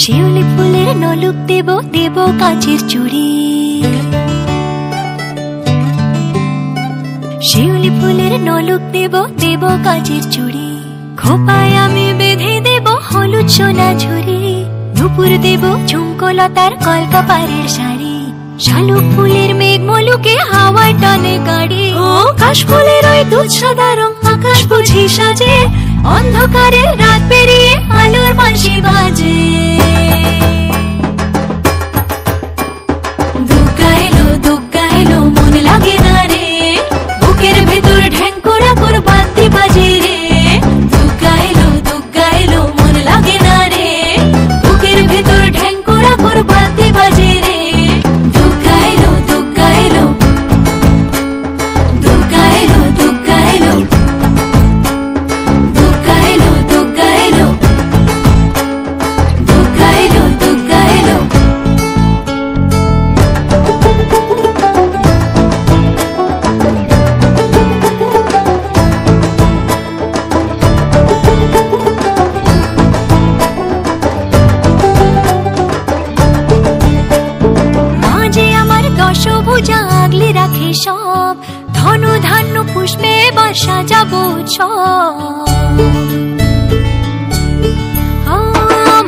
শিউলি ফুলের নলুক দেব দেব কাঁচের চুড়ি, শিউলি ফুলের নলুক দেব দেব কাঁচের চুড়ি, খোপায় আমি বেঁধে দেব হলুদ সোনা ঝুরি, দুপুর দেব ঝুমকোলতার কলকাপাড়ের শাড়ি, শালুক ফুলের মেঘ মলুকে হাওয়ায় টানে গাড়ি, ও কাশ ফুলের ওই দুধ সাদা রং আকাশ বুঝি সাজে, অন্ধকারে রাত পেরিয়ে আলোর বাঁশি বাজে। দুগ্গা এলো দুগ্গা এলো মন লাগে না রে, বুকের ভেতর ঢ্যাং করা কর বাদ্যি বাজে রে। দুগ্গা এলো মন লাগে না রে, বুকের ভেতর ঢ্যাং করা কর বাদ্যি বাজে রে। দুগ্গা এলো দুগ্গা এলো দুগ্গা এলো দুগ্গা এলো দুগ্গা এলো দুগ্গা এলো দুগ্গা এলো দুগ্গা এলো। দশভুজা আগলে রাখে সব, ধনু ধান্য পুষ্পে এবার সাজাবো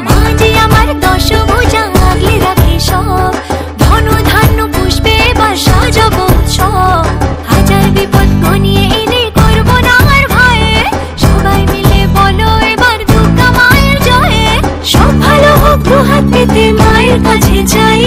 মাঝে আমার দশভুজা আগলে রাখে সব, ধনু ধান্য পুষ্পে এবার সাজাবো হাজার বিপদ ঘনিয়ে এলে করবো না আর ভয়ে, সবাই মিলে বলো এবার দুর্গা মায়ের জয়ে। সব ভালো হোক দুহাত পেতে মায়ের কাছে চাই।